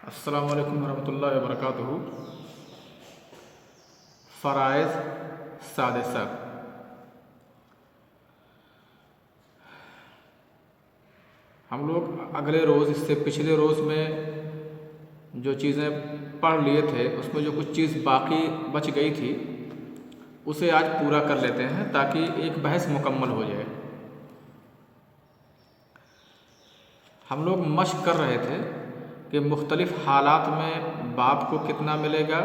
अस्सलामु अलैकुम वरहमतुल्लाहि वबरकातुहू। फ़राइज़ सादिसा। हम लोग अगले रोज़ इससे पिछले रोज़ में जो चीज़ें पढ़ लिए थे उसमें जो कुछ चीज़ बाकी बच गई थी उसे आज पूरा कर लेते हैं ताकि एक बहस मुकम्मल हो जाए। हम लोग मश्क कर रहे थे कि मुख्तलिफ़ हालात में बाप को कितना मिलेगा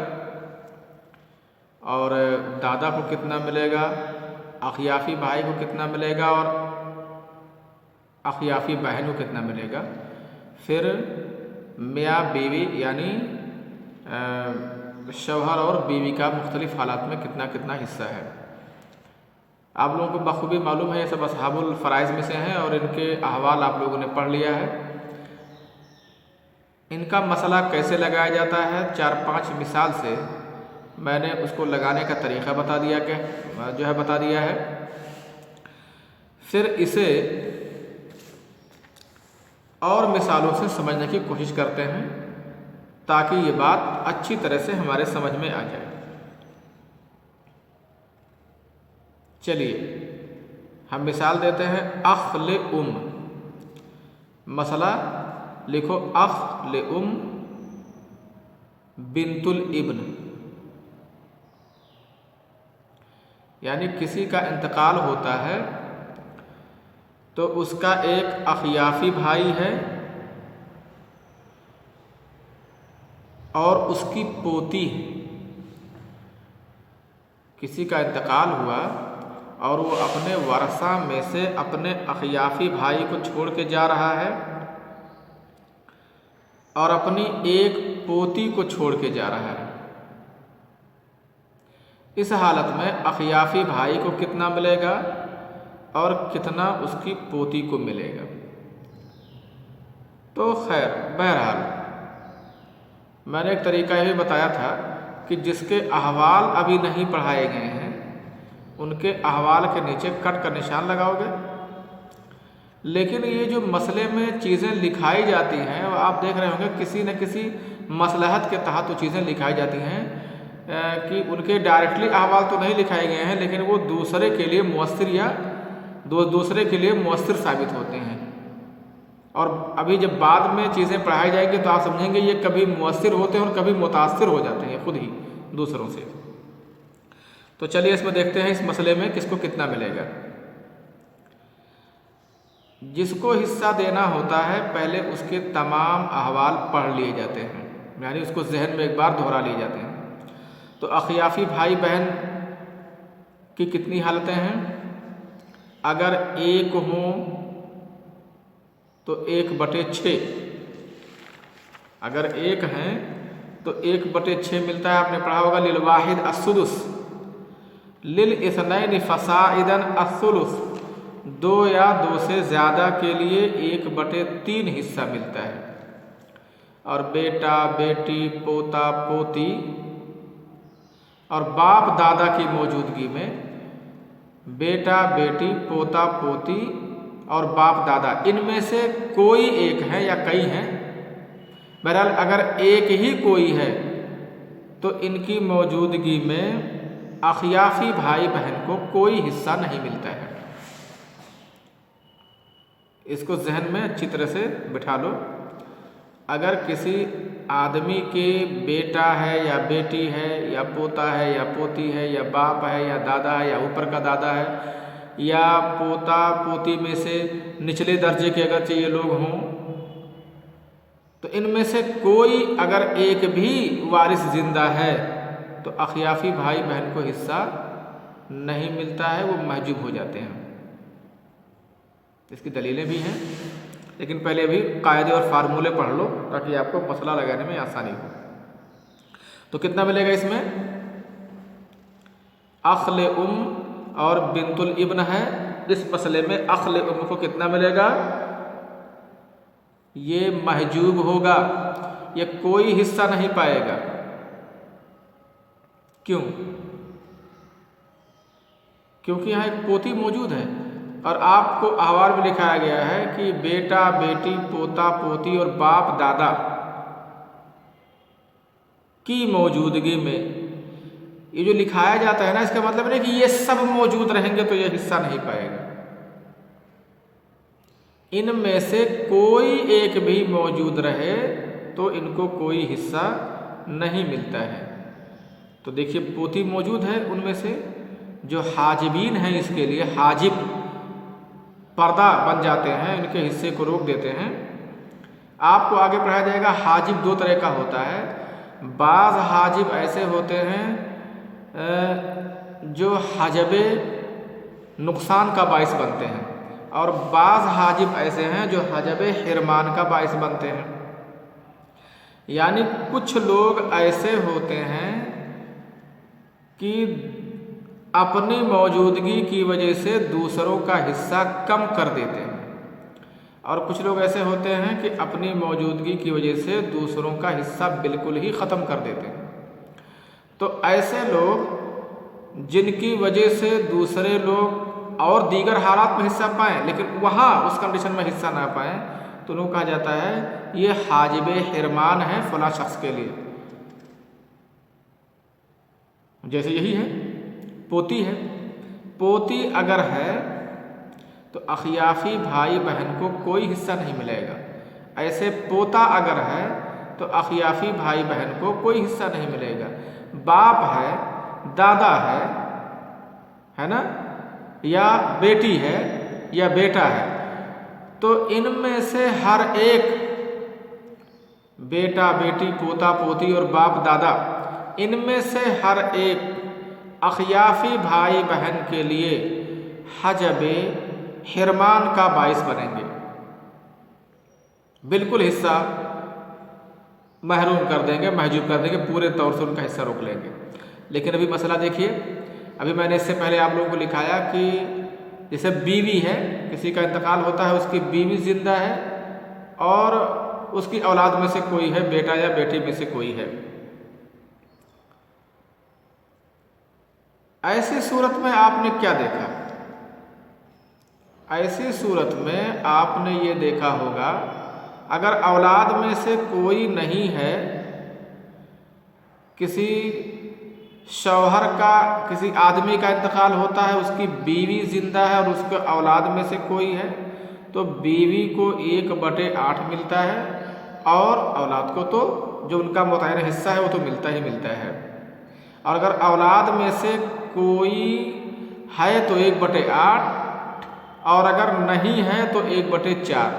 और दादा को कितना मिलेगा, अखियाफ़ी भाई को कितना मिलेगा और अखियाफ़ी बहन को कितना मिलेगा। फिर मियाँ बीवी यानी शौहर और बीवी का मुख्तलिफ़ हालात में कितना कितना हिस्सा है। आप लोगों को बखूबी मालूम है ये सब असहाबुल फ़राइज़ में से हैं और इनके अहवाल आप लोगों ने पढ़ लिया है। इनका मसला कैसे लगाया जाता है 4-5 मिसाल से मैंने उसको लगाने का तरीक़ा बता दिया है। फिर इसे और मिसालों से समझने की कोशिश करते हैं ताकि ये बात अच्छी तरह से हमारे समझ में आ जाए। चलिए हम मिसाल देते हैं। अख्ल उम, मसला लिखो। अख्ल उम बिंतुल इब्न, यानी किसी का इंतकाल होता है तो उसका एक अखियाफ़ी भाई है और उसकी पोती है। किसी का इंतकाल हुआ और वो अपने वारसा में से अपने अखियाफ़ी भाई को छोड़ के जा रहा है और अपनी एक पोती को छोड़ के जा रहा है। इस हालत में अखियाफ़ी भाई को कितना मिलेगा और कितना उसकी पोती को मिलेगा। तो खैर बहरहाल मैंने एक तरीका ये भी बताया था कि जिसके अहवाल अभी नहीं पढ़ाए गए हैं उनके अहवाल के नीचे कट का निशान लगाओगे। लेकिन ये जो मसले में चीज़ें लिखाई जाती हैं वो आप देख रहे होंगे किसी न किसी मसलहत के तहत वो चीज़ें लिखाई जाती हैं कि उनके डायरेक्टली अहवाल तो नहीं लिखाए गए हैं लेकिन वो दूसरे के लिए मुअस्सिर या दूसरे के लिए मुअस्सिर साबित होते हैं। और अभी जब बाद में चीज़ें पढ़ाई जाएंगी तो आप समझेंगे ये कभी मुअस्सिर होते हैं और कभी मुतासिर हो जाते हैं खुद ही दूसरों से। तो चलिए इसमें देखते हैं इस मसले में किसको कितना मिलेगा। जिसको हिस्सा देना होता है पहले उसके तमाम अहवाल पढ़ लिए जाते हैं, यानी उसको जहन में एक बार दोहरा लिए जाते हैं। तो अखियाफ़ी भाई बहन की कितनी हालतें हैं? अगर एक हों तो 1/6, अगर एक हैं तो 1/6 मिलता है। आपने पढ़ा होगा लिल वाहिद अस्सुदुस, लिल इस्नैनि फ़साइदन अस्सुलुस, 2 या 2 से ज़्यादा के लिए 1/3 हिस्सा मिलता है। और बेटा बेटी पोता पोती और बाप दादा की मौजूदगी में बेटा बेटी पोता पोती और बाप दादा इनमें से कोई एक है या कई हैं। बहरहाल अगर एक ही कोई है तो इनकी मौजूदगी में अखियाफ़ी भाई बहन को कोई हिस्सा नहीं मिलता है। इसको जहन में अच्छी तरह से बिठा लो। अगर किसी आदमी के बेटा है या बेटी है या पोता है या पोती है या बाप है या दादा है या ऊपर का दादा है या पोता पोती में से निचले दर्जे के अगर चाहिए लोग हों तो इनमें से कोई अगर एक भी वारिस जिंदा है तो अखियाफ़ी भाई बहन को हिस्सा नहीं मिलता है, वो महजूब हो जाते हैं। इसकी दलीलें भी हैं लेकिन पहले भी कायदे और फार्मूले पढ़ लो ताकि आपको मसला लगाने में आसानी हो। तो कितना मिलेगा इसमें? अख्ल उम और बिंतुल इब्न है। इस मसले में अख्ल उम को कितना मिलेगा? ये महजूब होगा, ये कोई हिस्सा नहीं पाएगा। क्यों? क्योंकि यहाँ एक पोती मौजूद है और आपको अहवाल में लिखाया गया है कि बेटा बेटी पोता पोती और बाप दादा की मौजूदगी में, ये जो लिखाया जाता है ना, इसका मतलब नहीं कि ये सब मौजूद रहेंगे तो ये हिस्सा नहीं पाएगा। इनमें से कोई एक भी मौजूद रहे तो इनको कोई हिस्सा नहीं मिलता है। तो देखिए पोती मौजूद है, उनमें से जो हाजिबीन हैं इसके लिए हाजिब पर्दा बन जाते हैं, इनके हिस्से को रोक देते हैं। आपको आगे पढ़ाया जाएगा हाजिब दो तरह का होता है। बाज़ हाजिब ऐसे होते हैं जो हजबे नुकसान का बाइस बनते हैं, और बाज़ हाजिब ऐसे हैं जो हजबे हिरमान का बाइस बनते हैं। यानी कुछ लोग ऐसे होते हैं कि अपनी मौजूदगी की वजह से दूसरों का हिस्सा कम कर देते हैं, और कुछ लोग ऐसे होते हैं कि अपनी मौजूदगी की वजह से दूसरों का हिस्सा बिल्कुल ही ख़त्म कर देते हैं। तो ऐसे लोग जिनकी वजह से दूसरे लोग और दीगर हालात में हिस्सा पाएँ लेकिन वहाँ उस कंडीशन में हिस्सा ना पाएँ, तो उन्हें कहा जाता है ये हाजिब हिरमान है फ़लाँ शख्स के लिए। जैसे यही है पोती है, पोती अगर है तो अखियाफ़ी भाई बहन को कोई हिस्सा नहीं मिलेगा। ऐसे पोता अगर है तो अखियाफ़ी भाई बहन को कोई हिस्सा नहीं मिलेगा। बाप है, दादा है ना, या बेटी है या बेटा है, तो इनमें से हर एक बेटा बेटी पोता पोती और बाप दादा, इनमें से हर एक अखियाफ़ी भाई बहन के लिए हजबे हिरमान का बाइस बनेंगे, बिल्कुल हिस्सा महरूम कर देंगे, महजूब कर देंगे, पूरे तौर से उनका हिस्सा रोक लेंगे। लेकिन अभी मसला देखिए, अभी मैंने इससे पहले आप लोगों को लिखाया कि जैसे बीवी है, किसी का इंतकाल होता है, उसकी बीवी जिंदा है और उसकी औलाद में से कोई है, बेटा या बेटी में से कोई है। ऐसी सूरत में आपने क्या देखा? ऐसी सूरत में आपने ये देखा होगा, अगर औलाद में से कोई नहीं है, किसी शौहर का, किसी आदमी का इंतकाल होता है, उसकी बीवी जिंदा है और उसके औलाद में से कोई है, तो बीवी को 1/8 मिलता है और औलाद को तो जो उनका मुतय्यन हिस्सा है वो तो मिलता ही मिलता है। और अगर औलाद में से कोई है तो 1/8, और अगर नहीं है तो 1/4।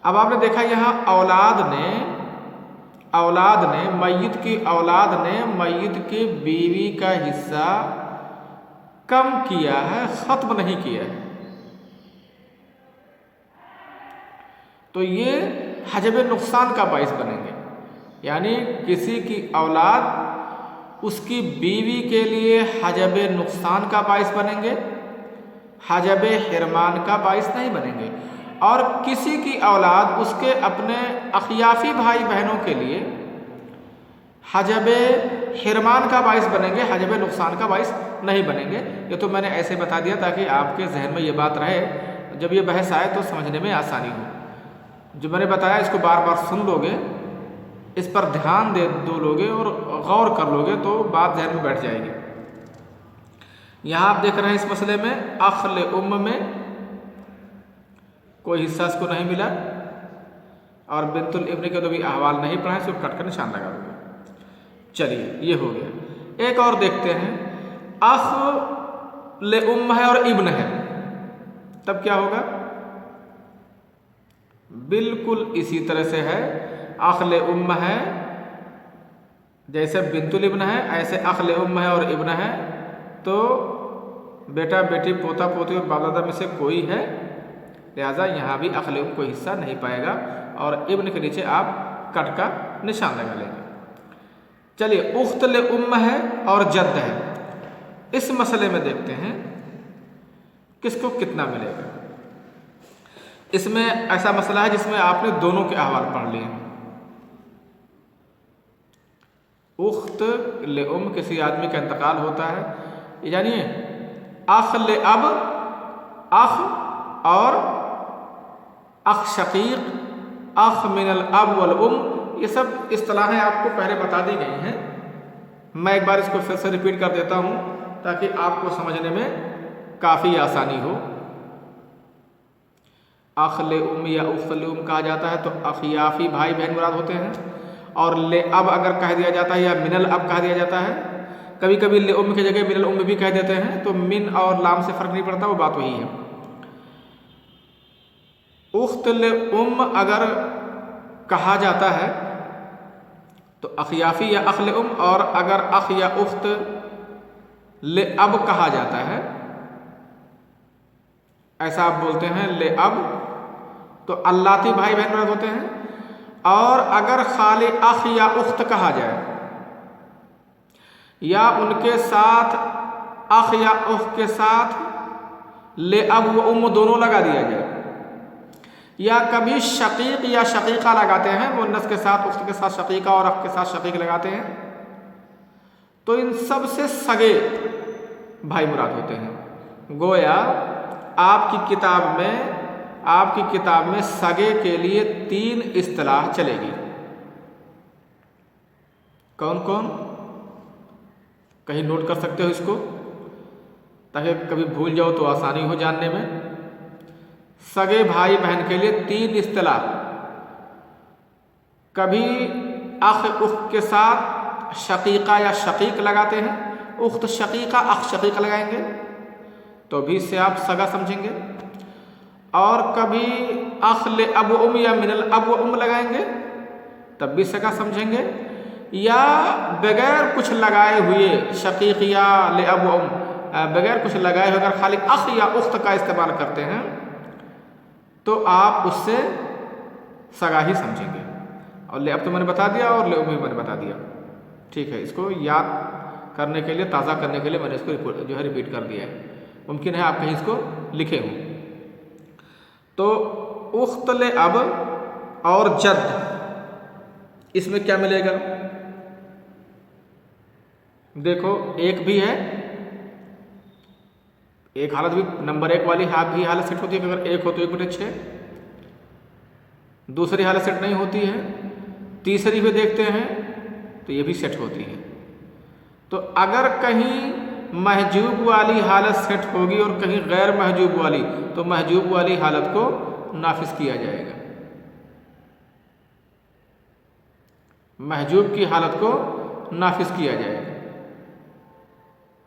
अब आपने देखा यहाँ औलाद ने मय्यत की औलाद ने मय्यत की बीवी का हिस्सा कम किया है, ख़त्म नहीं किया है। तो ये हजब नुकसान का बाइस बनेंगे। यानी किसी की औलाद उसकी बीवी के लिए हजब नुकसान का बाइस बनेंगे, हजब हिरमान का बाइस नहीं बनेंगे। और किसी की औलाद उसके अपने अखियाफ़ी भाई बहनों के लिए हजब हिरमान का बाइस बनेंगे, हजब नुकसान का बाइस नहीं बनेंगे। ये तो मैंने ऐसे बता दिया ताकि आपके जहन में ये बात रहे, जब ये बहस आए तो समझने में आसानी हो। जो मैंने बताया इसको बार बार सुन लोगे, इस पर ध्यान दो लोगे और गौर कर लोगे तो बात जहन में बैठ जाएगी। यहाँ आप देख रहे हैं इस मसले में अख्ल उम्म में कोई हिस्सा इसको नहीं मिला, और बिंतुल इब्न के तो भी अहवाल नहीं पढ़ा, इसको कट कर निशान लगा दोगे। चलिए ये हो गया। एक और देखते हैं, अख्ल उम्म है और इब्न है, तब क्या होगा? बिल्कुल इसी तरह से है। अख्ल उम्म है जैसे बिंतुल इब्न है, ऐसे अख्ल उम्म है और इब्न है, तो बेटा बेटी पोता पोती और बाप दादा में से कोई है, लिहाजा यहाँ भी अख्ल उम्म कोई हिस्सा नहीं पाएगा, और इब्न के नीचे आप कट का निशान लगा लेंगे। चलिए उख्तल उम्म है और जद्द है, इस मसले में देखते हैं किसको कितना मिलेगा। इसमें ऐसा मसला है जिसमें आपने दोनों के अहवाल पढ़ लिए। उख्त ले उम्म, किसी आदमी का इंतकाल होता है, ये जानिए अख ले अब, अख और अख शकीक, अख मिनल अब वल उम, ये सब इस्तिलाहें आपको पहले बता दी गई हैं। मैं एक बार इसको फिर से रिपीट कर देता हूँ ताकि आपको समझने में काफ़ी आसानी हो। अखले उम या उखले उम कहा जाता है तो अखियाफी भाई बहन मुराद होते हैं। और ले अब अगर कह दिया जाता है या मिनल अब कह दिया जाता है, कभी कभी ले उम की जगह मिनल उम भी कह देते हैं, तो मिन और लाम से फ़र्क नहीं पड़ता, वो बात वही है। उख्त ले उम अगर कहा जाता है तो अखियाफी या अखले उम, और अगर अख या उख्त ले अब कहा जाता है, ऐसा आप बोलते हैं ले अब, तो अल्लाती भाई बहन मुराद होते हैं। और अगर खाली अख या उख्त कहा जाए या उनके साथ अख या उख्त के साथ ले अब व उम दोनों लगा दिया जाए, या कभी शकीक या शकीका लगाते हैं, मुन्नस के साथ उख्त के साथ शकीका और अख के साथ शकीक लगाते हैं, तो इन सब से सगे भाई मुराद होते हैं। गोया आपकी किताब में सगे के लिए 3 इस्तिलाह चलेगी। कौन कौन, कहीं नोट कर सकते हो इसको ताकि कभी भूल जाओ तो आसानी हो जानने में। सगे भाई बहन के लिए 3 इस्तिलाह, कभी अख उख्त के साथ शकीका या शकीक लगाते हैं, उख्त शकीका अख शकीका लगाएंगे तो भी इससे आप सगा समझेंगे। और कभी अख ले अब उम या मिनल अब उम लगाएंगे तब भी सगा समझेंगे। या बगैर कुछ लगाए हुए शकीक या ले अब उम, बगैर कुछ लगाए हुए अगर खाली अख या उख्त का इस्तेमाल करते हैं तो आप उससे सगा ही समझेंगे। और ले अब तो मैंने बता दिया और ले उम भी मैंने बता दिया, ठीक है। इसको याद करने के लिए, ताज़ा करने के लिए मैंने इसको जो है रिपीट कर दिया है। मुमकिन है आप कहीं इसको लिखे हों। तो उख्त ले अब और जद, इसमें क्या मिलेगा? देखो एक भी है, एक हालत भी नंबर 1 वाली भी हालत सेट होती है, अगर 1 हो तो 1/6, दूसरी हालत सेट नहीं होती है, तीसरी भी देखते हैं तो ये भी सेट होती है। तो अगर कहीं महजूब वाली हालत सेट होगी और कहीं गैर महजूब वाली, तो महजूब वाली हालत को नाफिज किया जाएगा, महजूब की हालत को नाफिज किया जाएगा।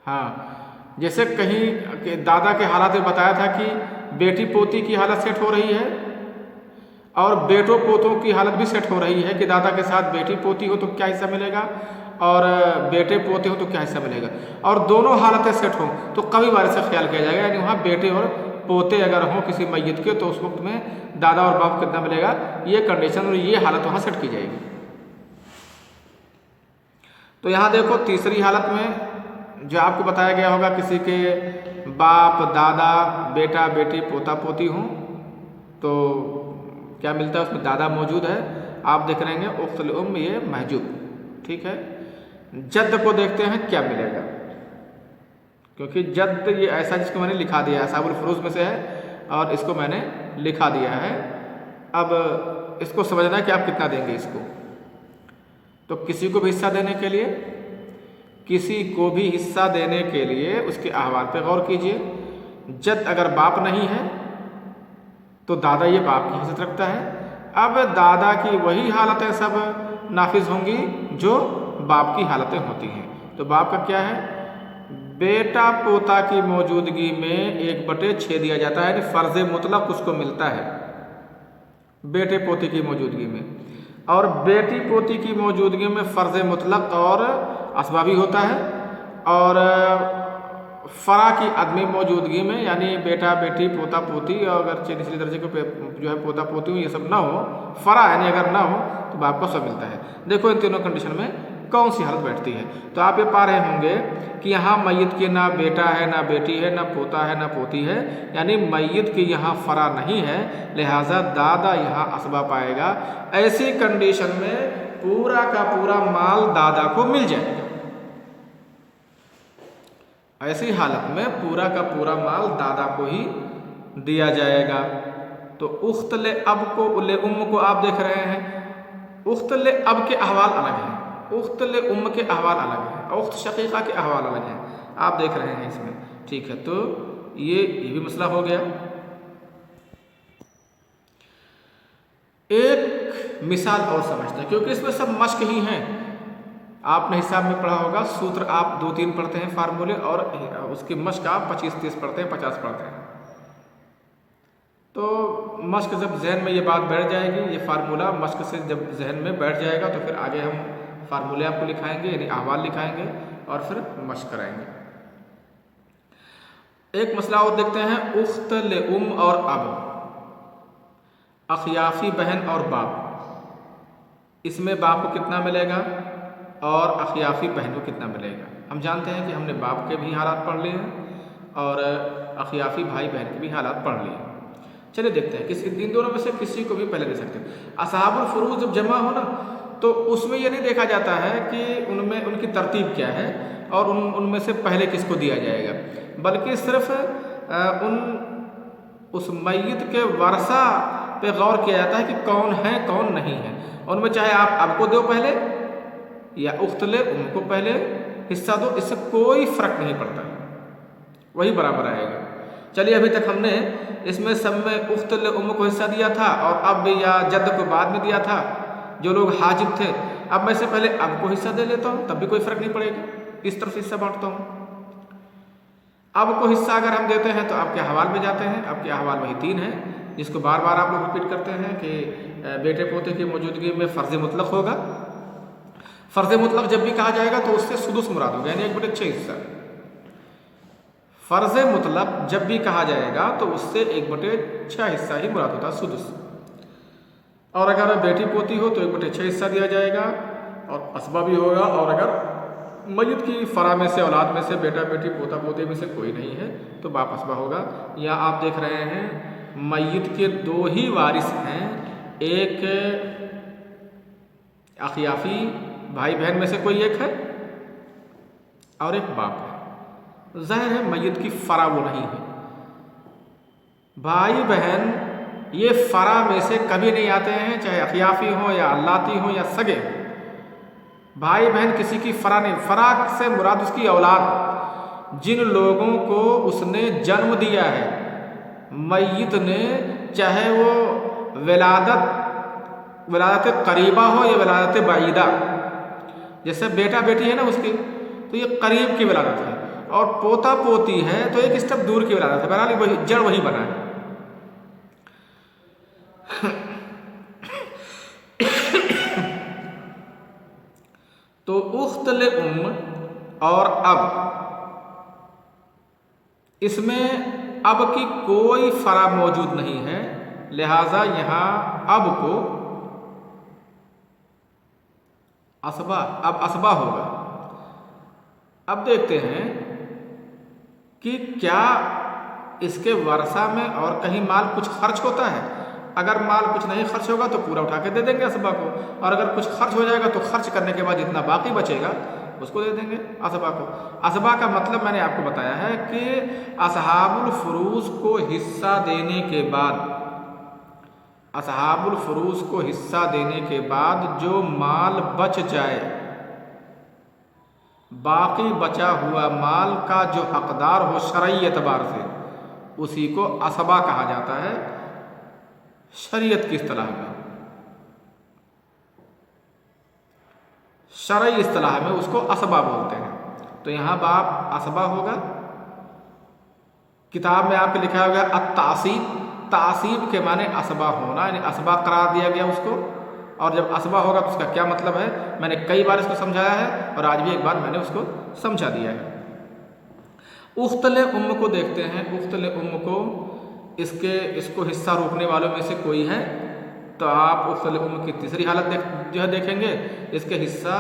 हाँ, जैसे कहीं दादा के हालात में बताया था कि बेटी पोती की हालत सेट हो रही है और बेटों पोतों की हालत भी सेट हो रही है कि दादा के साथ बेटी पोती हो तो क्या हिस्सा मिलेगा और बेटे पोते हो तो क्या हिस्सा मिलेगा, और दोनों हालतें सेट हों तो कभी बार से ख्याल किया जाएगा, यानी वहाँ बेटे और पोते अगर हों किसी मैयत के तो उस वक्त में दादा और बाप कितना मिलेगा, ये कंडीशन और ये हालत वहाँ सेट की जाएगी। तो यहाँ देखो तीसरी हालत में जो आपको बताया गया होगा, किसी के बाप दादा बेटा बेटी पोता पोती हों तो क्या मिलता है, उसमें दादा मौजूद है, आप देख रहे हैं उख्तुल उम ये महजूब, ठीक है। जद को देखते हैं क्या मिलेगा, क्योंकि जद ये ऐसा जिसको मैंने लिखा दिया है, साबुल फुरूज में से है और इसको मैंने लिखा दिया है। अब इसको समझना है कि आप कितना देंगे इसको। तो किसी को भी हिस्सा देने के लिए, किसी को भी हिस्सा देने के लिए उसके अहवाल पे गौर कीजिए। जद अगर बाप नहीं है तो दादा ये बाप की हैसियत रखता है। अब दादा की वही हालतें सब नाफिज होंगी जो बाप की हालतें होती हैं। तो बाप का क्या है, बेटा पोता की मौजूदगी में 1/6 दिया जाता है, यानी फ़र्ज़ मुतलक उसको मिलता है बेटे पोते की मौजूदगी में, और बेटी पोती की मौजूदगी में फ़र्ज़ मुतलक और असबाबी होता है, और फ़रा की अदमी मौजूदगी में यानी बेटा बेटी पोता पोती और अगर निचले दर्जे को जो है पोता पोती हो ये सब ना हो, फ़रा यानी अगर ना हो तो बाप को सब मिलता है। देखो इन तीनों कंडीशन में कौन सी हालत बैठती है। तो आप ये पा रहे होंगे कि यहाँ मैयत के ना बेटा है ना बेटी है ना पोता है ना पोती है, यानी मैयत की यहाँ फ़रा नहीं है, लिहाजा दादा यहाँ असबा पाएगा। ऐसी कंडीशन में पूरा का पूरा माल दादा को मिल जाएगा। ऐसी हालत में पूरा का पूरा माल दादा को ही दिया जाएगा। तो उख्त ले अब को ले उम को आप देख रहे हैं, उख्तल अब के अहवाल अलग हैं, उख्तल के अहवाल अलग हैं, उख्त शकीक़ा के अहवाल अलग हैं। आप देख रहे हैं इसमें, ठीक है। तो ये भी मसला हो गया। एक मिसाल और समझते हैं, क्योंकि इसमें सब मश्क ही हैं। आपने हिसाब में पढ़ा होगा, सूत्र आप 2-3 पढ़ते हैं फार्मूले, और उसकी मश्क आप 25-30 पढ़ते हैं, 50 पढ़ते हैं। तो मश्क जब जहन में ये बात बैठ जाएगी, ये फार्मूला मश्क से जब जहन में बैठ जाएगा, तो फिर आगे हम फार्मूले आपको लिखाएंगे, यानी अहवाल लिखाएंगे और फिर मश्क कराएंगे। एक मसला और देखते हैं, उख्तल और अब, अखियाफी बहन और बाप। इसमें बाप को कितना मिलेगा और अखियाफी बहन को कितना मिलेगा। हम जानते हैं कि हमने बाप के भी हालात पढ़ लिए हैं और अखियाफी भाई बहन के भी हालात पढ़ लिए हैं। चलिए देखते हैं, किसी इन दोनों में से किसी को भी पहले दे सकते हैं। असहाबुल फुरूज जब जमा हो ना, तो उसमें यह नहीं देखा जाता है कि उनमें उनकी तरतीब क्या है और उनमें से पहले किसको दिया जाएगा, बल्कि सिर्फ उस मैयत के वारसा पे गौर किया जाता है कि कौन है कौन नहीं है। उनमें चाहे आप अब को दो पहले या उख्तले उनको पहले हिस्सा दो, इससे कोई फ़र्क नहीं पड़ता, वही बराबर आएगा। चलिए, अभी तक हमने इसमें सब में उख्तल को हिस्सा दिया था और अब या जद को बाद में दिया था, जो लोग हाजिब थे। अब मैं से पहले अब को हिस्सा दे लेता हूँ, तब भी कोई फ़र्क नहीं पड़ेगा, इस तरफ से हिस्सा बांटता हूँ। अब को हिस्सा अगर हम देते हैं तो आपके हवाल में जाते हैं। आपके हवाल वही 3 है, जिसको बार बार आप लोग रिपीट करते हैं कि बेटे पोते की मौजूदगी में फ़र्ज़ मुतलक होगा। फ़र्ज़ मुतलक जब भी कहा जाएगा तो उससे सुदुस मुराद होगा, यानी 1/6 हिस्सा। फ़र्ज़ मुतलक जब भी कहा जाएगा तो उससे 1/6 हिस्सा ही मुराद होता है, सुदुस। और अगर बेटी पोती हो तो 1/6 हिस्सा दिया जाएगा और असबा भी होगा। और अगर मय्यत की फरा में से, औलाद में से बेटा बेटी पोता पोते में से कोई नहीं है तो बाप असबा होगा। या आप देख रहे हैं मय्यत के 2 ही वारिस हैं, एक अखियाफी भाई बहन में से कोई एक है और एक बाप है। ज़ाहिर है मय्यत की फरा वो नहीं है। भाई बहन ये फरा में से कभी नहीं आते हैं, चाहे अखियाफी हो या अल्लाती हो या सगे हो। भाई बहन किसी की फरा नहीं, फरा से मुराद उसकी औलाद, जिन लोगों को उसने जन्म दिया है मय्यत ने, चाहे वो विलादत करीबा हो या विलादत बाईदा। जैसे बेटा बेटी है ना उसकी, तो ये करीब की विलादत है, और पोता पोती है तो एक स्टेप दूर की विलादत है। बहरहाल वही जड़ वही बना है। तो उख्तल और अब, इसमें अब की कोई फरा मौजूद नहीं है, लिहाजा यहाँ अब को असबा, अब असबा होगा। अब देखते हैं कि क्या इसके वर्षा में और कहीं माल कुछ खर्च होता है। अगर माल कुछ नहीं खर्च होगा तो पूरा उठा के दे देंगे असबा को, और अगर कुछ खर्च हो जाएगा तो खर्च करने के बाद जितना बाकी बचेगा उसको दे देंगे असबा को। असबा का मतलब मैंने आपको बताया है कि असहाबुल फुरूज को हिस्सा देने के बाद, असहाबुल फुरूज को हिस्सा देने के बाद जो माल बच जाए, बाकी बचा हुआ माल का जो हकदार हो शरई एतबार से, उसी को असबा कहा जाता है शरीयत की इस्तिलाह में। शरई इस्तिलाह में उसको असबा बोलते हैं। तो यहाँ बाप असबा होगा। किताब में आपके लिखा होगा अत्तासीब, तासीब के माने असबा होना, यानी असबा करार दिया गया उसको। और जब असबा होगा तो उसका क्या मतलब है, मैंने कई बार इसको समझाया है और आज भी एक बार मैंने उसको समझा दिया है। उख्तल को देखते हैं। उख्तल को इसको हिस्सा रोकने वालों में से कोई है तो आप उख्तल की तीसरी हालत जो है देखेंगे। इसके हिस्सा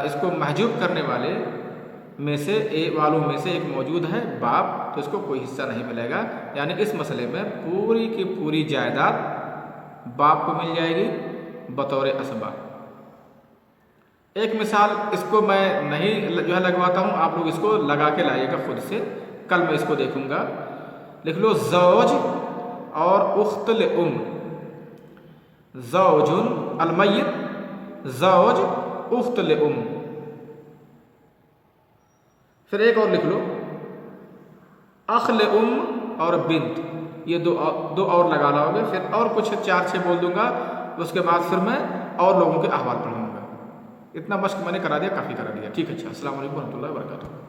इसको महजूब करने वाले में से एक मौजूद है बाप, तो इसको कोई हिस्सा नहीं मिलेगा। यानी इस मसले में पूरी की पूरी जायदाद बाप को मिल जाएगी बतौर असबा। एक मिसाल इसको मैं नहीं जो है लगवाता हूँ, आप लोग इसको लगा के लाइएगा खुद से, कल मैं इसको देखूँगा। लिख लो ज़ौज और उख्तल। ज़ौजुन अलमय्यत ज़ौज, उख्त ले उम। फिर एक और लिख लो, अख ले उम और बिन्त, ये दो और लगा लाओगे। फिर और कुछ 4-6 बोल दूंगा, उसके बाद फिर मैं और लोगों के अहवाल पढ़ूंगा। इतना मश्क मैंने करा दिया, काफ़ी करा दिया। ठीक है, अच्छा। अस्सलाम वालेकुम रहमतुल्लाहि व बरकातुहू।